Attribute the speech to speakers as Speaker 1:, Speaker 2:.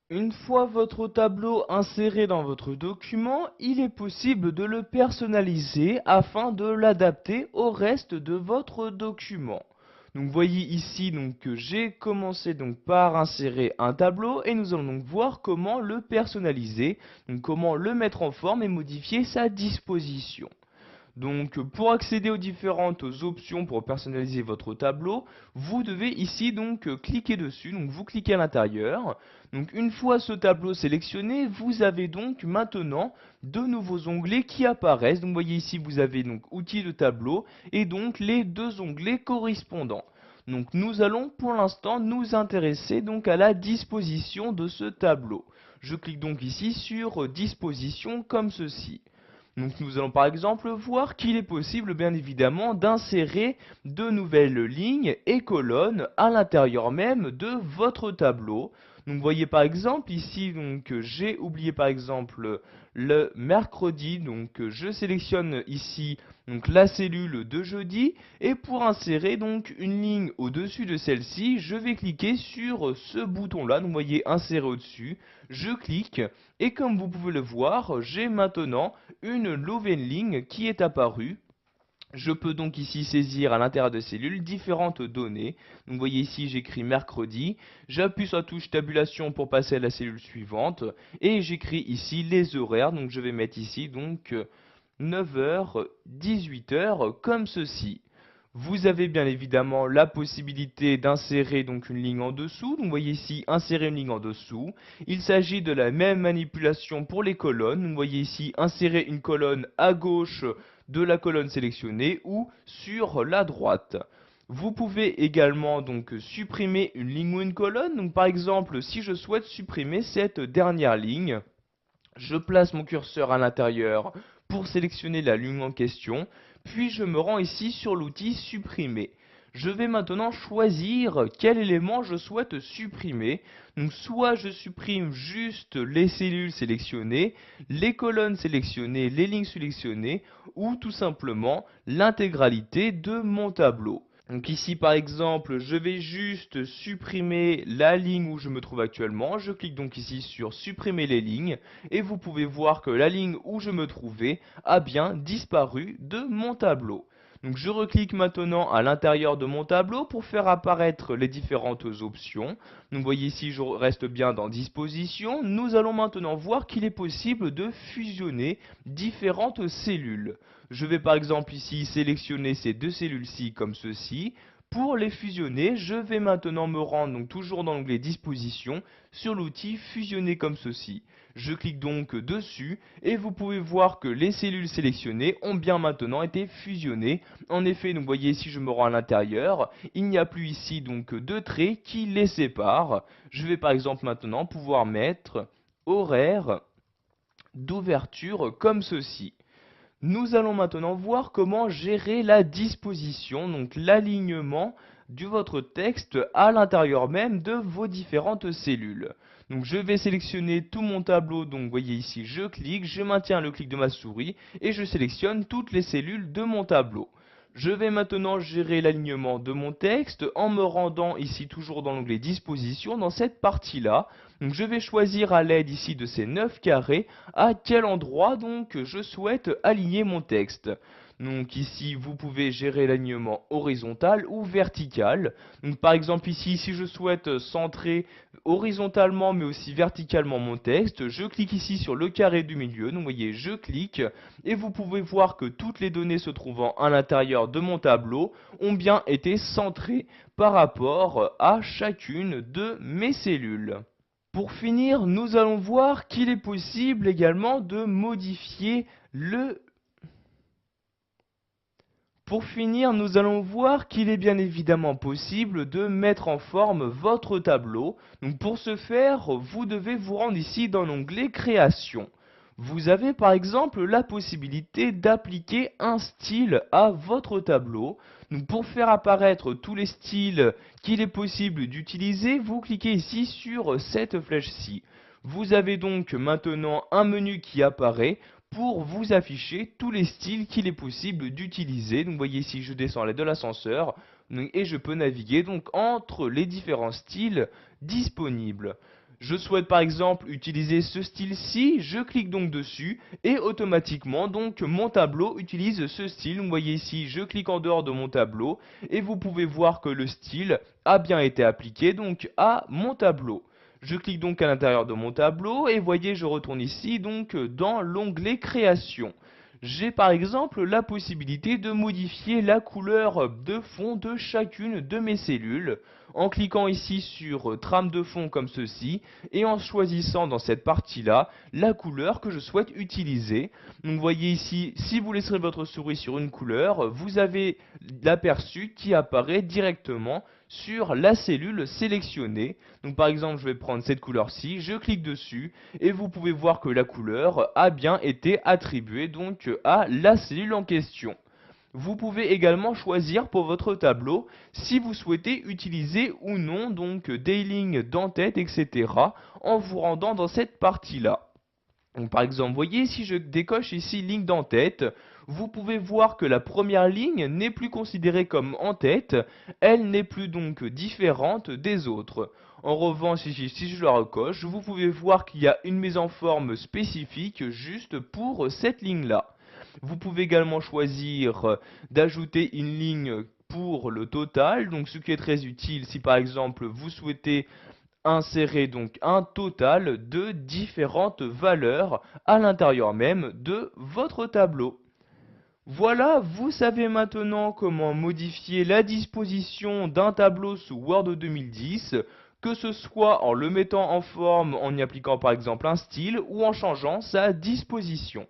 Speaker 1: Une fois votre tableau inséré dans votre document, il est possible de le personnaliser afin de l'adapter au reste de votre document. Donc voyez ici que j'ai commencé par insérer un tableau et nous allons donc voir comment le personnaliser, donc comment le mettre en forme et modifier sa disposition. Donc pour accéder aux différentes options pour personnaliser votre tableau, vous devez ici cliquer dessus, donc vous cliquez à l'intérieur. Donc une fois ce tableau sélectionné, vous avez donc maintenant de nouveaux onglets qui apparaissent. Donc vous voyez ici vous avez donc outils de tableau et donc les deux onglets correspondants. Donc nous allons pour l'instant nous intéresser donc à la disposition de ce tableau. Je clique donc ici sur disposition comme ceci. Donc nous allons par exemple voir qu'il est possible bien évidemment d'insérer de nouvelles lignes et colonnes à l'intérieur même de votre tableau. Donc vous voyez par exemple ici j'ai oublié par exemple le mercredi, donc je sélectionne ici la cellule de jeudi et pour insérer donc une ligne au-dessus de celle-ci, je vais cliquer sur ce bouton là, donc vous voyez insérer au-dessus, je clique et comme vous pouvez le voir, j'ai maintenant une nouvelle ligne qui est apparue. Je peux donc ici saisir à l'intérieur de cellules différentes données. Donc vous voyez ici j'écris mercredi, j'appuie sur la touche tabulation pour passer à la cellule suivante et j'écris ici les horaires. Donc je vais mettre ici 9h, 18h comme ceci. Vous avez bien évidemment la possibilité d'insérer donc une ligne en dessous. Donc vous voyez ici insérer une ligne en dessous. Il s'agit de la même manipulation pour les colonnes. Donc vous voyez ici insérer une colonne à gauche de la colonne sélectionnée ou sur la droite. Vous pouvez également supprimer une ligne ou une colonne. Donc par exemple, si je souhaite supprimer cette dernière ligne, je place mon curseur à l'intérieur pour sélectionner la ligne en question, puis je me rends ici sur l'outil supprimer. Je vais maintenant choisir quel élément je souhaite supprimer. Donc soit je supprime juste les cellules sélectionnées, les colonnes sélectionnées, les lignes sélectionnées, ou tout simplement l'intégralité de mon tableau. Donc ici par exemple, je vais juste supprimer la ligne où je me trouve actuellement. Je clique donc ici sur supprimer les lignes et vous pouvez voir que la ligne où je me trouvais a bien disparu de mon tableau. Donc je reclique maintenant à l'intérieur de mon tableau pour faire apparaître les différentes options. Donc vous voyez ici je reste bien dans disposition. Nous allons maintenant voir qu'il est possible de fusionner différentes cellules. Je vais par exemple ici sélectionner ces deux cellules-ci comme ceci. Pour les fusionner, je vais maintenant me rendre toujours dans l'onglet disposition sur l'outil fusionner comme ceci. Je clique donc dessus et vous pouvez voir que les cellules sélectionnées ont bien maintenant été fusionnées. En effet, vous voyez si je me rends à l'intérieur, il n'y a plus ici de traits qui les séparent. Je vais par exemple maintenant pouvoir mettre horaire d'ouverture comme ceci. Nous allons maintenant voir comment gérer la disposition, donc l'alignement de votre texte à l'intérieur même de vos différentes cellules. Donc je vais sélectionner tout mon tableau, donc vous voyez ici je clique, je maintiens le clic de ma souris et je sélectionne toutes les cellules de mon tableau. Je vais maintenant gérer l'alignement de mon texte en me rendant ici toujours dans l'onglet disposition dans cette partie-là. Donc je vais choisir à l'aide ici de ces 9 carrés à quel endroit je souhaite aligner mon texte. Donc ici vous pouvez gérer l'alignement horizontal ou vertical. Donc par exemple ici si je souhaite centrer horizontalement mais aussi verticalement mon texte, je clique ici sur le carré du milieu. Donc vous voyez je clique et vous pouvez voir que toutes les données se trouvant à l'intérieur de mon tableau ont bien été centrées par rapport à chacune de mes cellules. Pour finir, nous allons voir qu'il est possible également de modifier le... Pour finir, nous allons voir qu'il est bien évidemment possible de mettre en forme votre tableau. Donc pour ce faire, vous devez vous rendre ici dans l'onglet Création. Vous avez par exemple la possibilité d'appliquer un style à votre tableau. Donc pour faire apparaître tous les styles qu'il est possible d'utiliser, vous cliquez ici sur cette flèche-ci. Vous avez donc maintenant un menu qui apparaît pour vous afficher tous les styles qu'il est possible d'utiliser. Donc vous voyez ici je descends à l'aide de l'ascenseur et je peux naviguer donc entre les différents styles disponibles. Je souhaite par exemple utiliser ce style-ci, je clique donc dessus et automatiquement donc mon tableau utilise ce style. Vous voyez ici, je clique en dehors de mon tableau et vous pouvez voir que le style a bien été appliqué donc à mon tableau. Je clique donc à l'intérieur de mon tableau et voyez, je retourne ici donc dans l'onglet création. J'ai par exemple la possibilité de modifier la couleur de fond de chacune de mes cellules en cliquant ici sur trame de fond comme ceci et en choisissant dans cette partie-là la couleur que je souhaite utiliser. Donc vous voyez ici, si vous laisserez votre souris sur une couleur, vous avez l'aperçu qui apparaît directement sur la cellule sélectionnée. Donc par exemple, je vais prendre cette couleur-ci, je clique dessus et vous pouvez voir que la couleur a bien été attribuée donc à la cellule en question. Vous pouvez également choisir pour votre tableau si vous souhaitez utiliser ou non donc des lignes d'en-tête, etc. en vous rendant dans cette partie-là. Donc, par exemple, voyez, si je décoche ici ligne d'en-tête, vous pouvez voir que la première ligne n'est plus considérée comme en-tête, elle n'est plus donc différente des autres. En revanche, ici, si je la recoche, vous pouvez voir qu'il y a une mise en forme spécifique juste pour cette ligne-là. Vous pouvez également choisir d'ajouter une ligne pour le total, donc ce qui est très utile si par exemple vous souhaitez insérer donc un total de différentes valeurs à l'intérieur même de votre tableau. Voilà, vous savez maintenant comment modifier la disposition d'un tableau sous Word 2010, que ce soit en le mettant en forme en y appliquant par exemple un style ou en changeant sa disposition.